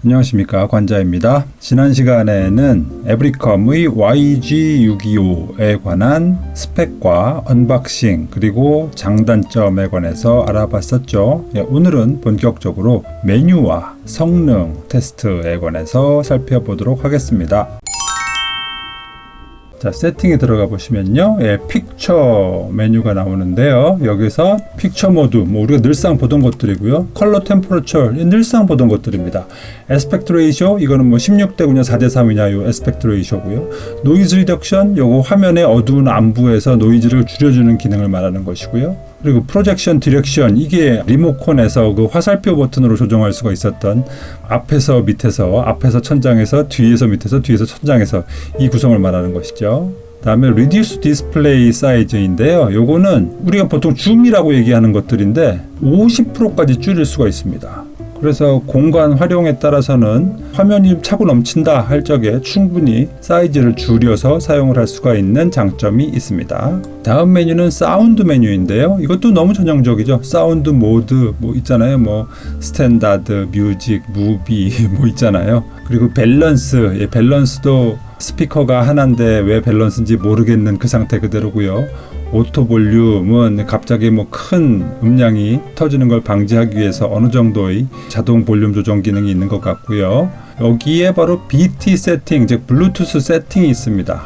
안녕하십니까, 관자입니다. 지난 시간에는 에브리컴의 YG625에 관한 스펙과 언박싱 그리고 장단점에 관해서 알아봤었죠. 오늘은 본격적으로 메뉴와 성능 테스트에 관해서 살펴보도록 하겠습니다. 자, 세팅에 들어가 보시면요, 픽처 메뉴가 나오는데요. 여기서 픽처 모드, 우리가 늘상 보던 것들이고요. 컬러 템퍼러처, 늘상 보던 것들입니다. 에스펙트 레이쇼, 이거는 16:9냐 4:3이냐 요 에스펙트 레이쇼고요. 노이즈 리덕션, 요거 화면의 어두운 안부에서 노이즈를 줄여주는 기능을 말하는 것이고요. 그리고 프로젝션 디렉션, 이게 리모컨에서 그 화살표 버튼으로 조정할 수가 있었던 앞에서 밑에서, 앞에서 천장에서 뒤에서 밑에서, 뒤에서 천장에서 이 구성을 말하는 것이죠. 다음에 Reduce Display Size인데요. 요거는 우리가 보통 줌이라고 얘기하는 것들인데 50%까지 줄일 수가 있습니다. 그래서 공간 활용에 따라서는 화면이 차고 넘친다 할 적에 충분히 사이즈를 줄여서 사용을 할 수가 있는 장점이 있습니다. 다음 메뉴는 사운드 메뉴인데요. 이것도 너무 전형적이죠. 사운드 모드 있잖아요. 스탠다드, 뮤직, 무비 있잖아요. 그리고 밸런스, 밸런스도 스피커가 하나인데 왜 밸런스인지 모르겠는 그 상태 그대로고요. 오토 볼륨은 갑자기 큰 음량이 터지는 걸 방지하기 위해서 어느 정도의 자동 볼륨 조정 기능이 있는 것 같고요. 여기에 바로 BT 세팅, 즉 블루투스 세팅이 있습니다.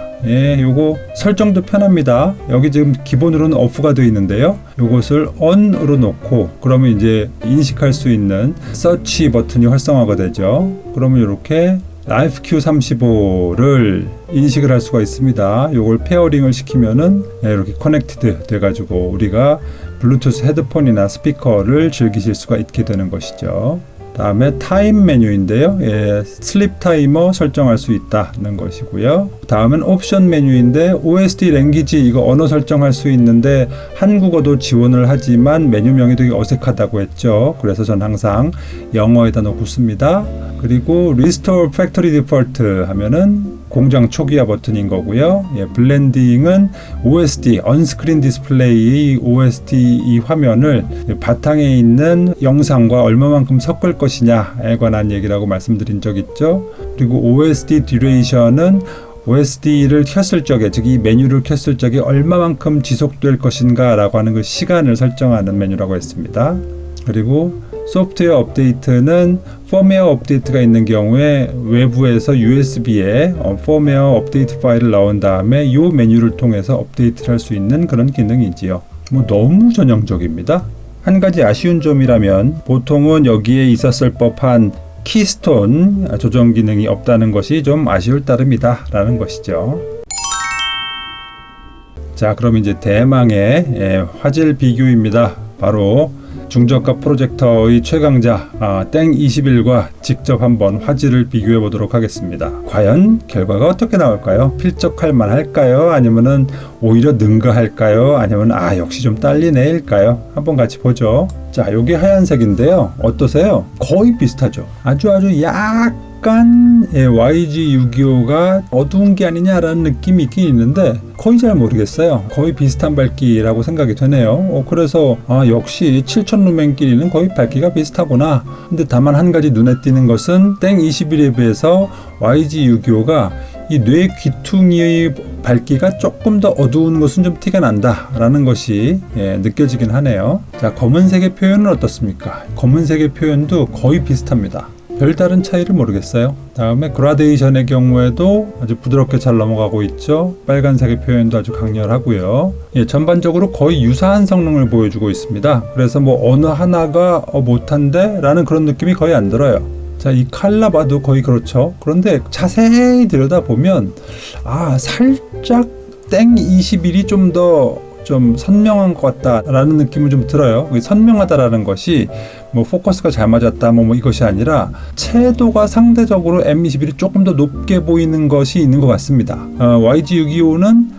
요거 설정도 편합니다. 여기 지금 기본으로는 오프가 되어 있는데요. 요것을 ON으로 놓고 그러면 이제 인식할 수 있는 서치 버튼이 활성화가 되죠. 그러면 이렇게 라이프 Q35를 인식을 할 수가 있습니다. 요걸 페어링을 시키면은 이렇게 커넥티드 돼가지고 우리가 블루투스 헤드폰이나 스피커를 즐기실 수가 있게 되는 것이죠. 다음에 타임 메뉴인데요. 슬립 타이머 설정할 수 있다는 것이고요. 다음은 옵션 메뉴인데 OST 랭귀지, 이거 언어 설정할 수 있는데 한국어도 지원을 하지만 메뉴명이 되게 어색하다고 했죠. 그래서 전 항상 영어에다 놓고 씁니다. 그리고 Restore Factory Default 하면은 공장 초기화 버튼인 거고요. 블렌딩은 OSD, 언스크린 디스플레이 OSD 이 화면을 바탕에 있는 영상과 얼마만큼 섞을 것이냐에 관한 얘기라고 말씀드린 적 있죠. 그리고 OSD 듀레이션은 OSD를 켰을 적에, 즉 이 메뉴를 켰을 적에 얼마만큼 지속될 것인가 라고 하는 그 시간을 설정하는 메뉴라고 했습니다. 그리고 소프트웨어 업데이트는 펌웨어 업데이트가 있는 경우에 외부에서 USB에 펌웨어 업데이트 파일을 넣은 다음에 이 메뉴를 통해서 업데이트를 할 수 있는 그런 기능이지요. 너무 전형적입니다. 한 가지 아쉬운 점이라면 보통은 여기에 있었을 법한 키스톤 조정 기능이 없다는 것이 좀 아쉬울 따름이다 라는 것이죠. 자, 그럼 이제 대망의 화질 비교입니다. 바로 중저가 프로젝터의 최강자 땡21과 직접 한번 화질을 비교해 보도록 하겠습니다. 과연 결과가 어떻게 나올까요? 필적할 만할까요? 아니면은 오히려 능가할까요? 아니면 역시 좀 딸리네일까요? 한번 같이 보죠. 자, 여기 하얀색인데요. 어떠세요? 거의 비슷하죠. 아주 약간 YG625가 어두운 게 아니냐라는 느낌이 있긴 있는데 거의 잘 모르겠어요. 거의 비슷한 밝기라고 생각이 되네요. 그래서 역시 7000루멘끼리는 거의 밝기가 비슷하구나. 근데 다만 한 가지 눈에 띄는 것은 땡21에 비해서 YG625가 이 뇌 귀퉁이의 밝기가 조금 더 어두운 것은 좀 티가 난다 라는 것이 느껴지긴 하네요. 자, 검은색의 표현은 어떻습니까? 검은색의 표현도 거의 비슷합니다. 별다른 차이를 모르겠어요. 다음에 그라데이션의 경우에도 아주 부드럽게 잘 넘어가고 있죠. 빨간색의 표현도 아주 강렬하고요. 전반적으로 거의 유사한 성능을 보여주고 있습니다. 그래서 어느 하나가 못한데 라는 그런 느낌이 거의 안 들어요. 자, 이 칼라 봐도 거의 그렇죠. 그런데 자세히 들여다보면 살짝 땡21이 좀 더 선명한 것 같다라는 느낌은 좀 들어요. 선명하다라는 것이 포커스가 잘 맞았다 이것이 아니라 채도가 상대적으로 M21이 조금 더 높게 보이는 것이 있는 것 같습니다. YG625는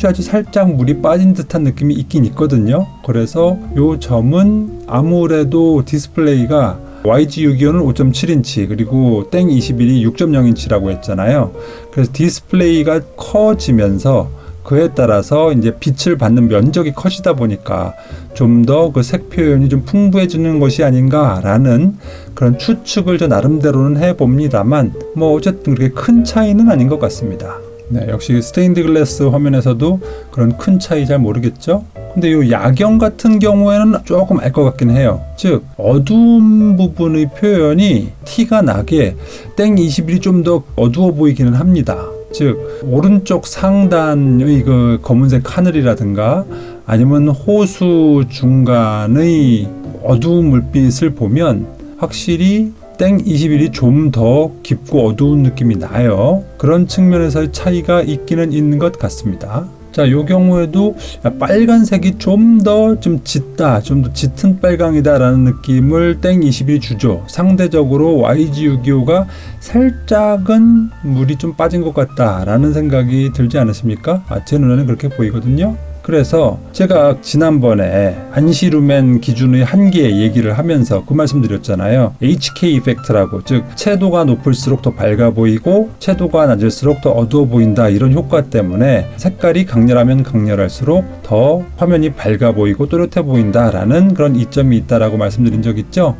아주 살짝 물이 빠진 듯한 느낌이 있긴 있거든요. 그래서 요 점은 아무래도 디스플레이가 YG625는 5.7인치 그리고 땡21이 6.0인치라고 했잖아요. 그래서 디스플레이가 커지면서 그에 따라서 이제 빛을 받는 면적이 커지다 보니까 좀 더 그 색 표현이 좀 풍부해지는 것이 아닌가라는 그런 추측을 저 나름대로는 해봅니다만 뭐 어쨌든 그렇게 큰 차이는 아닌 것 같습니다. 네, 역시 스테인드 글래스 화면에서도 그런 큰 차이 잘 모르겠죠? 근데 이 야경 같은 경우에는 조금 알 것 같긴 해요. 즉 어두운 부분의 표현이 티가 나게 땡 21이 좀 더 어두워 보이기는 합니다. 즉 오른쪽 상단의 그 검은색 하늘이라든가 아니면 호수 중간의 어두운 물빛을 보면 확실히 땡 21이 좀 더 깊고 어두운 느낌이 나요. 그런 측면에서의 차이가 있기는 있는 것 같습니다. 자, 이 경우에도 빨간색이 좀 더 짙다, 좀 더 짙은 빨강이다라는 느낌을 땡 21이 주죠. 상대적으로 YG625가 살짝은 물이 좀 빠진 것 같다라는 생각이 들지 않으십니까? 제 눈에는 그렇게 보이거든요. 그래서 제가 지난번에 안시루멘 기준의 한계 얘기를 하면서 그 말씀 드렸잖아요. HK 이펙트라고, 즉 채도가 높을수록 더 밝아 보이고 채도가 낮을수록 더 어두워 보인다, 이런 효과 때문에 색깔이 강렬하면 강렬할수록 더 화면이 밝아 보이고 또렷해 보인다라는 그런 이점이 있다라고 말씀드린 적 있죠.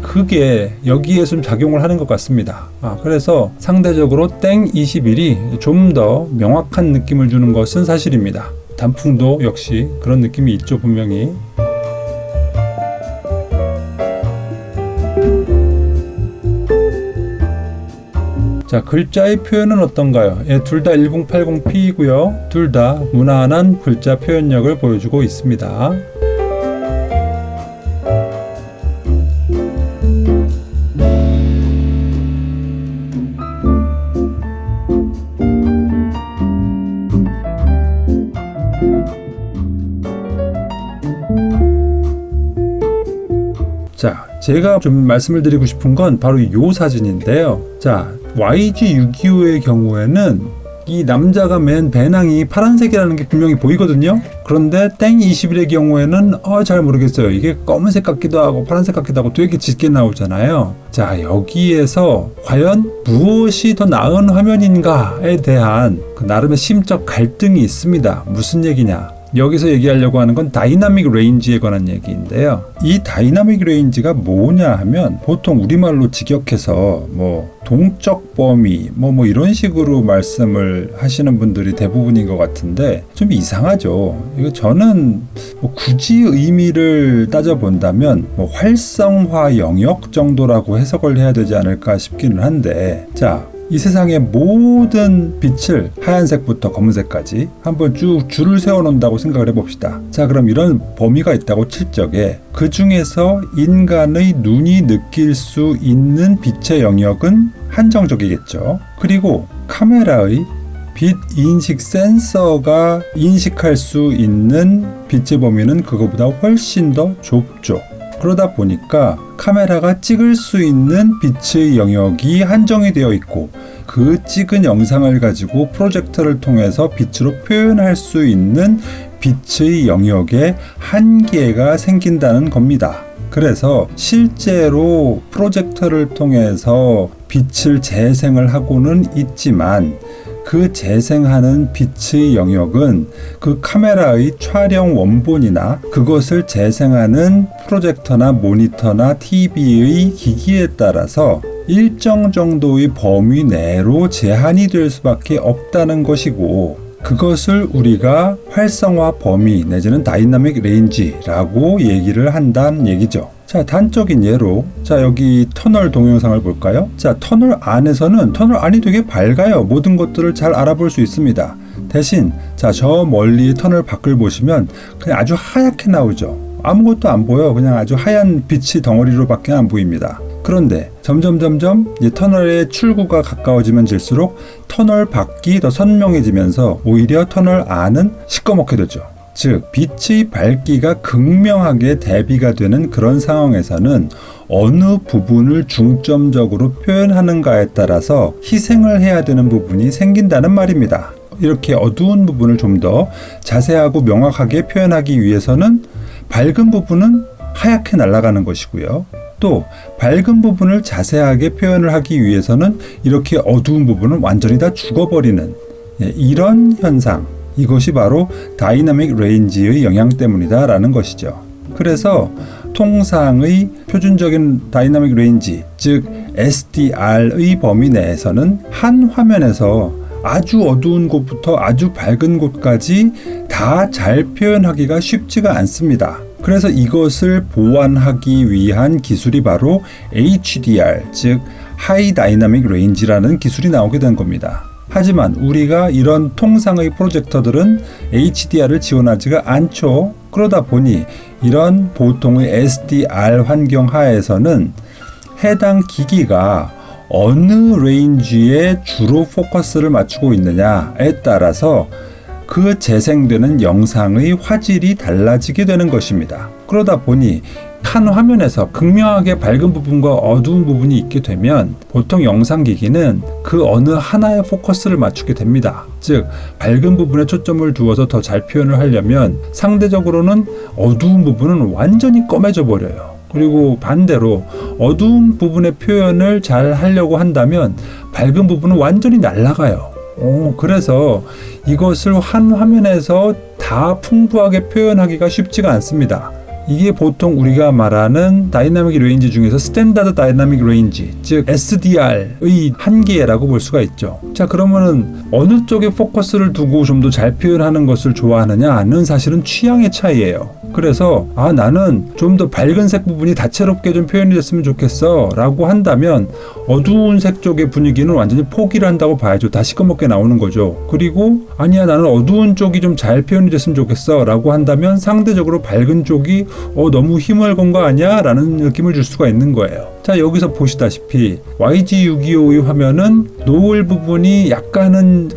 그게 여기에 좀 작용을 하는 것 같습니다. 그래서 상대적으로 땡 21이 좀 더 명확한 느낌을 주는 것은 사실입니다. 단풍도 역시 그런 느낌이 있죠, 분명히. 자, 글자의 표현은 어떤가요? 둘 다 1080p이고요. 둘 다 무난한 글자 표현력을 보여주고 있습니다. 자, 제가 좀 말씀을 드리고 싶은 건 바로 이 사진인데요. 자, YG625의 경우에는 이 남자가 맨 배낭이 파란색이라는 게 분명히 보이거든요. 그런데 땡 21의 경우에는 잘 모르겠어요. 이게 검은색 같기도 하고 파란색 같기도 하고 되게 짙게 나오잖아요. 자, 여기에서 과연 무엇이 더 나은 화면인가에 대한 그 나름의 심적 갈등이 있습니다. 무슨 얘기냐? 여기서 얘기하려고 하는 건 다이나믹 레인지에 관한 얘기인데요. 이 다이나믹 레인지가 뭐냐 하면 보통 우리말로 직역해서 동적 범위 이런 식으로 말씀을 하시는 분들이 대부분인 것 같은데 좀 이상하죠. 이거 저는 굳이 의미를 따져본다면 활성화 영역 정도라고 해석을 해야 되지 않을까 싶기는 한데, 자, 이 세상의 모든 빛을 하얀색부터 검은색까지 한번 쭉 줄을 세워놓는다고 생각을 해봅시다. 자, 그럼 이런 범위가 있다고 칠 적에 그 중에서 인간의 눈이 느낄 수 있는 빛의 영역은 한정적이겠죠. 그리고 카메라의 빛 인식 센서가 인식할 수 있는 빛의 범위는 그거보다 훨씬 더 좁죠. 그러다 보니까 카메라가 찍을 수 있는 빛의 영역이 한정이 되어 있고, 그 찍은 영상을 가지고 프로젝터를 통해서 빛으로 표현할 수 있는 빛의 영역에 한계가 생긴다는 겁니다. 그래서 실제로 프로젝터를 통해서 빛을 재생을 하고는 있지만 그 재생하는 빛의 영역은 그 카메라의 촬영 원본이나 그것을 재생하는 프로젝터나 모니터나 TV의 기기에 따라서 일정 정도의 범위 내로 제한이 될 수밖에 없다는 것이고, 그것을 우리가 활성화 범위 내지는 다이나믹 레인지라고 얘기를 한다는 얘기죠. 자, 단적인 예로 여기 터널 동영상을 볼까요? 자, 터널 안이 되게 밝아요. 모든 것들을 잘 알아볼 수 있습니다. 대신 저 멀리 터널 밖을 보시면 그냥 아주 하얗게 나오죠. 아무것도 안 보여. 그냥 아주 하얀 빛이 덩어리로밖에 안 보입니다. 그런데 점점 이 터널의 출구가 가까워지면 질수록 터널 밖이 더 선명해지면서 오히려 터널 안은 시꺼멓게 되죠. 즉, 빛의 밝기가 극명하게 대비가 되는 그런 상황에서는 어느 부분을 중점적으로 표현하는가에 따라서 희생을 해야 되는 부분이 생긴다는 말입니다. 이렇게 어두운 부분을 좀 더 자세하고 명확하게 표현하기 위해서는 밝은 부분은 하얗게 날아가는 것이고요. 또 밝은 부분을 자세하게 표현을 하기 위해서는 이렇게 어두운 부분은 완전히 다 죽어버리는 이런 현상, 이것이 바로 다이나믹 레인지의 영향 때문이다라는 것이죠. 그래서 통상의 표준적인 다이나믹 레인지, 즉 SDR의 범위 내에서는 한 화면에서 아주 어두운 곳부터 아주 밝은 곳까지 다 잘 표현하기가 쉽지가 않습니다. 그래서 이것을 보완하기 위한 기술이 바로 HDR, 즉 하이 다이나믹 레인지라는 기술이 나오게 된 겁니다. 하지만 우리가 이런 통상의 프로젝터들은 HDR을 지원하지가 않죠. 그러다 보니 이런 보통의 SDR 환경 하에서는 해당 기기가 어느 레인지에 주로 포커스를 맞추고 있느냐에 따라서 그 재생되는 영상의 화질이 달라지게 되는 것입니다. 그러다 보니 한 화면에서 극명하게 밝은 부분과 어두운 부분이 있게 되면 보통 영상기기는 그 어느 하나에 포커스를 맞추게 됩니다. 즉 밝은 부분에 초점을 두어서 더 잘 표현을 하려면 상대적으로는 어두운 부분은 완전히 검해져 버려요. 그리고 반대로 어두운 부분의 표현을 잘 하려고 한다면 밝은 부분은 완전히 날아가요. 그래서 이것을 한 화면에서 다 풍부하게 표현하기가 쉽지가 않습니다. 이게 보통 우리가 말하는 다이나믹 레인지 중에서 스탠다드 다이나믹 레인지, 즉 SDR의 한계라고 볼 수가 있죠. 자, 그러면은 어느 쪽에 포커스를 두고 좀 더 잘 표현하는 것을 좋아하느냐는 사실은 취향의 차이예요. 그래서 나는 좀 더 밝은 색 부분이 다채롭게 좀 표현이 됐으면 좋겠어 라고 한다면 어두운 색 쪽의 분위기는 완전히 포기를 한다고 봐야죠. 다 시꺼멓게 나오는 거죠. 그리고 아니야, 나는 어두운 쪽이 좀 잘 표현이 됐으면 좋겠어 라고 한다면 상대적으로 밝은 쪽이 너무 힘을 건 거 아니야? 라는 느낌을 줄 수가 있는 거예요. 자, 여기서 보시다시피 YG625의 화면은 노을 부분이 약간은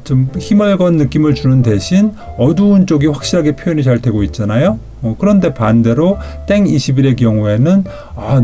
좀 힘을 건 느낌을 주는 대신 어두운 쪽이 확실하게 표현이 잘 되고 있잖아요. 그런데 반대로 땡21의 경우에는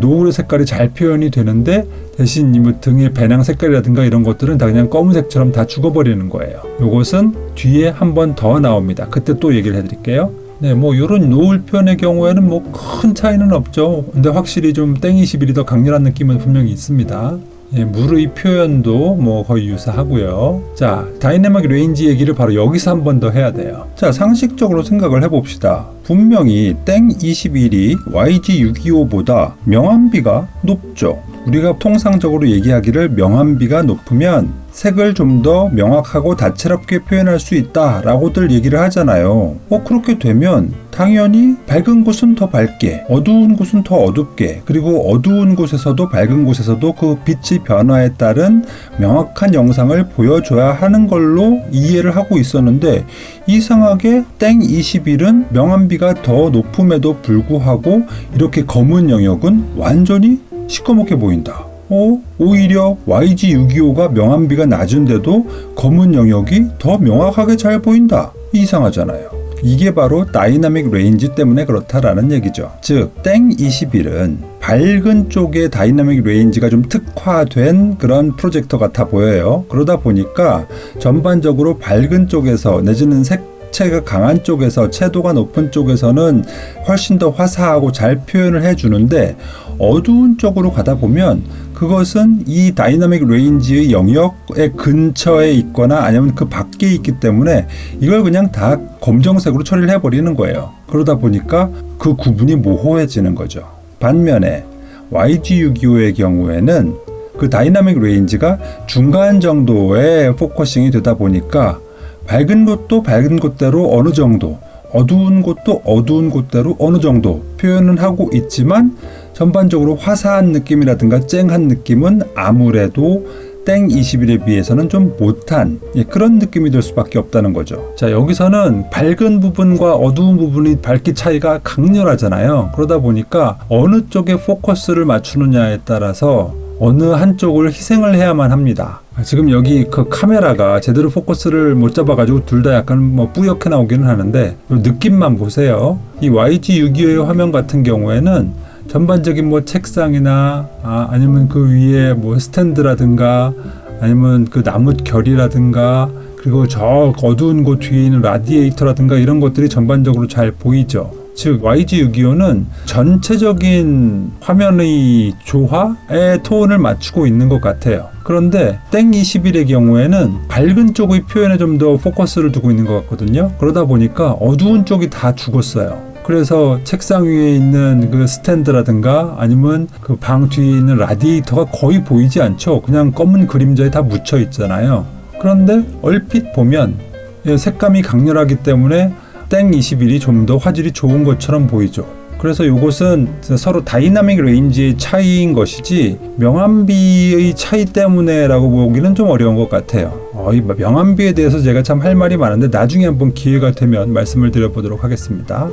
노을의 색깔이 잘 표현이 되는데 대신 뭐 등의 배낭 색깔이라든가 이런 것들은 다 그냥 검은색처럼 다 죽어버리는 거예요. 이것은 뒤에 한 번 더 나옵니다. 그때 또 얘기를 해드릴게요. 네, 뭐 이런 노을 표현의 경우에는 뭐 큰 차이는 없죠. 근데 확실히 좀 땡21이 더 강렬한 느낌은 분명히 있습니다. 예, 물의 표현도 뭐 거의 유사하고요. 자, 다이내믹 레인지 얘기를 바로 여기서 한 번 더 해야 돼요. 자, 상식적으로 생각을 해봅시다. 분명히 땡21이 YG625보다 명암비가 높죠. 우리가 통상적으로 얘기하기를 명암비가 높으면 색을 좀 더 명확하고 다채롭게 표현할 수 있다라고들 얘기를 하잖아요. 그렇게 되면 당연히 밝은 곳은 더 밝게, 어두운 곳은 더 어둡게, 그리고 어두운 곳에서도 밝은 곳에서도 그 빛의 변화에 따른 명확한 영상을 보여줘야 하는 걸로 이해를 하고 있었는데 이상하게 땡21은 명암비가 더 높음에도 불구하고 이렇게 검은 영역은 완전히 시꺼멓게 보인다. 오히려 YG625가 명암비가 낮은데도 검은 영역이 더 명확하게 잘 보인다. 이상하잖아요. 이게 바로 다이나믹 레인지 때문에 그렇다라는 얘기죠. 즉 땡21은 밝은 쪽에 다이나믹 레인지가 좀 특화된 그런 프로젝터 같아 보여요. 그러다 보니까 전반적으로 밝은 쪽에서 내지는 색채가 강한 쪽에서, 채도가 높은 쪽에서는 훨씬 더 화사하고 잘 표현을 해주는데 어두운 쪽으로 가다 보면 그것은 이 다이나믹 레인지의 영역의 근처에 있거나 아니면 그 밖에 있기 때문에 이걸 그냥 다 검정색으로 처리를 해버리는 거예요. 그러다 보니까 그 구분이 모호해지는 거죠. 반면에 YG625의 경우에는 그 다이나믹 레인지가 중간 정도의 포커싱이 되다 보니까 밝은 곳도 밝은 곳대로 어느 정도, 어두운 곳도 어두운 곳대로 어느 정도 표현은 하고 있지만 전반적으로 화사한 느낌이라든가 쨍한 느낌은 아무래도 땡21에 비해서는 좀 못한 그런 느낌이 들 수밖에 없다는 거죠. 자, 여기서는 밝은 부분과 어두운 부분이 밝기 차이가 강렬하잖아요. 그러다 보니까 어느 쪽에 포커스를 맞추느냐에 따라서 어느 한쪽을 희생을 해야만 합니다. 지금 여기 그 카메라가 제대로 포커스를 못 잡아가지고 둘 다 약간 뭐 뿌옇게 나오기는 하는데 느낌만 보세요. 이 YG625의 화면 같은 경우에는 전반적인 뭐 책상이나 아니면 그 위에 뭐 스탠드라든가 아니면 그 나무 결이라든가 그리고 저 어두운 곳 뒤에 있는 라디에이터라든가 이런 것들이 전반적으로 잘 보이죠. 즉 YG625는 전체적인 화면의 조화의 톤을 맞추고 있는 것 같아요. 그런데 땡 21의 경우에는 밝은 쪽의 표현에 좀 더 포커스를 두고 있는 것 같거든요. 그러다 보니까 어두운 쪽이 다 죽었어요. 그래서 책상 위에 있는 그 스탠드라든가 아니면 그 방 뒤에 있는 라디에이터가 거의 보이지 않죠. 그냥 검은 그림자에 다 묻혀 있잖아요. 그런데 얼핏 보면 색감이 강렬하기 때문에 땡 21이 좀 더 화질이 좋은 것처럼 보이죠. 그래서 이것은 서로 다이나믹 레인지의 차이인 것이지 명암비의 차이 때문에라고 보기는 좀 어려운 것 같아요. 이 명암비에 대해서 제가 참 할 말이 많은데 나중에 한번 기회가 되면 말씀을 드려보도록 하겠습니다.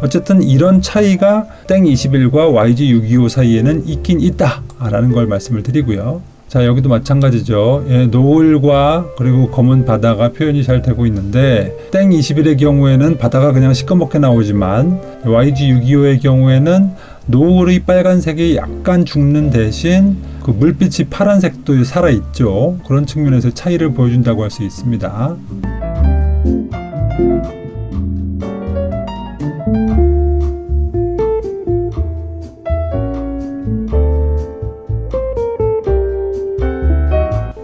어쨌든 이런 차이가 땡 21과 YG625 사이에는 있긴 있다라는 걸 말씀을 드리고요. 자, 여기도 마찬가지죠. 노을과 그리고 검은 바다가 표현이 잘 되고 있는데 땡 21의 경우에는 바다가 그냥 시꺼멓게 나오지만 YG625의 경우에는 노을의 빨간색이 약간 죽는 대신 그 물빛이 파란색도 살아있죠. 그런 측면에서 차이를 보여준다고 할 수 있습니다.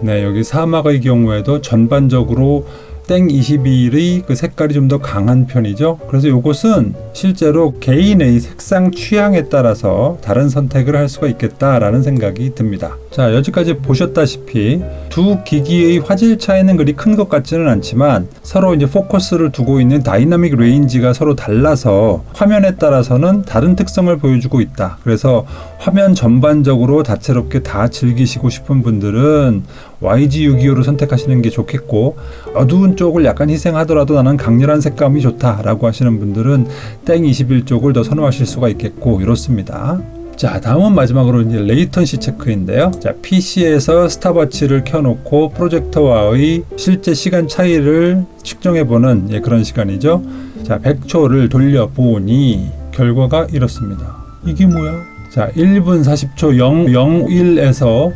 네, 여기 사막의 경우에도 전반적으로 땡 21의 그 색깔이 좀 더 강한 편이죠. 그래서 이것은 실제로 개인의 색상 취향에 따라서 다른 선택을 할 수가 있겠다라는 생각이 듭니다. 자, 여기까지 보셨다시피 두 기기의 화질 차이는 그리 큰 것 같지는 않지만 서로 이제 포커스를 두고 있는 다이나믹 레인지가 서로 달라서 화면에 따라서는 다른 특성을 보여주고 있다. 그래서 화면 전반적으로 다채롭게 다 즐기시고 싶은 분들은 YG625를 선택하시는 게 좋겠고, 어두운 쪽을 약간 희생하더라도 나는 강렬한 색감이 좋다라고 하시는 분들은 땡 21 쪽을 더 선호하실 수가 있겠고, 이렇습니다. 자, 다음은 마지막으로 이제 레이턴시 체크인데요. 자, PC에서 스탑워치를 켜놓고 프로젝터와의 실제 시간 차이를 측정해보는 그런 시간이죠. 자, 100초를 돌려보니 결과가 이렇습니다. 이게 뭐야? 자, 1분 40초 001에서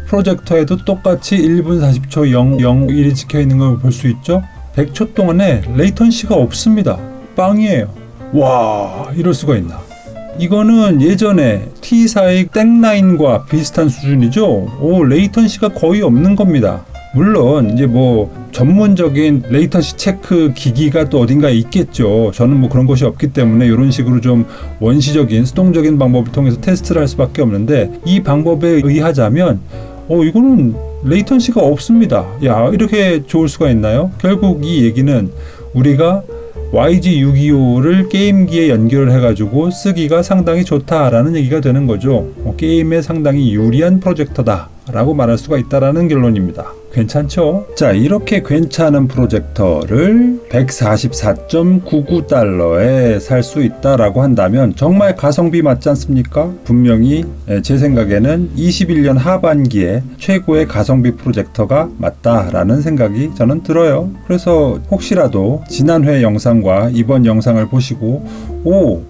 프로젝터에도 똑같이 1분 40초 001이 찍혀있는 걸 볼 수 있죠. 100초 동안에 레이턴시가 없습니다. 빵이에요. 와, 이럴 수가 있나. 이거는 예전에 T사의 땡9과 비슷한 수준이죠. 레이턴시가 거의 없는 겁니다. 물론 이제 뭐 전문적인 레이턴시 체크 기기가 또 어딘가에 있겠죠. 저는 뭐 그런 것이 없기 때문에 이런 식으로 좀 원시적인 수동적인 방법을 통해서 테스트를 할 수밖에 없는데, 이 방법에 의하자면 이거는 레이턴시가 없습니다. 야, 이렇게 좋을 수가 있나요? 결국 이 얘기는 우리가 YG625를 게임기에 연결을 해가지고 쓰기가 상당히 좋다라는 얘기가 되는 거죠. 게임에 상당히 유리한 프로젝터다 라고 말할 수가 있다라는 결론입니다. 괜찮죠? 자, 이렇게 괜찮은 프로젝터를 144.99달러에 살 수 있다라고 한다면 정말 가성비 맞지 않습니까? 분명히 제 생각에는 21년 하반기에 최고의 가성비 프로젝터가 맞다라는 생각이 저는 들어요. 그래서 혹시라도 지난 회 영상과 이번 영상을 보시고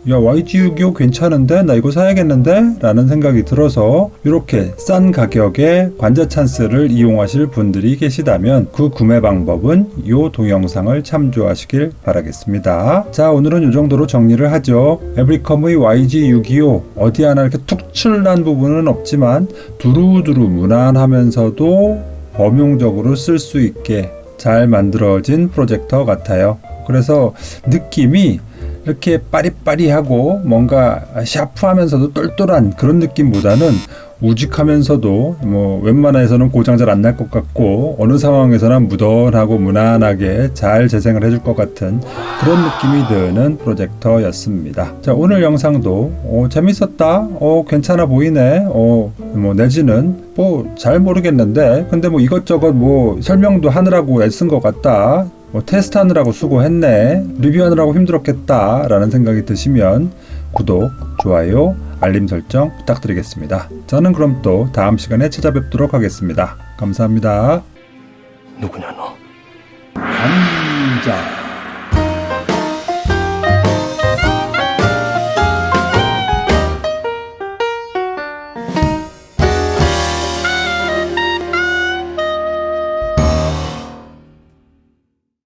야, YG625 괜찮은데? 나 이거 사야겠는데? 라는 생각이 들어서 이렇게 싼 가격에 관자 찬스를 이용하실 분들이 계시다면 그 구매 방법은 이 동영상을 참조하시길 바라겠습니다. 자, 오늘은 이 정도로 정리를 하죠. 에브리컴의 YG625 어디 하나 이렇게 툭출난 부분은 없지만 두루두루 무난하면서도 범용적으로 쓸 수 있게 잘 만들어진 프로젝터 같아요. 그래서 느낌이 이렇게 빠리빠리하고 뭔가 샤프하면서도 똘똘한 그런 느낌보다는 우직하면서도 뭐 웬만해서는 고장 잘 안 날 것 같고 어느 상황에서나 무던하고 무난하게 잘 재생을 해줄 것 같은 그런 느낌이 드는 프로젝터였습니다. 자, 오늘 영상도 재밌었다, 괜찮아 보이네, 뭐 내지는 뭐 잘 모르겠는데 근데 뭐 이것저것 뭐 설명도 하느라고 애쓴 것 같다, 뭐 테스트하느라고 수고했네, 리뷰하느라고 힘들었겠다 라는 생각이 드시면 구독, 좋아요, 알림 설정 부탁드리겠습니다. 저는 그럼 또 다음 시간에 찾아뵙도록 하겠습니다. 감사합니다. 누구냐 너? 감자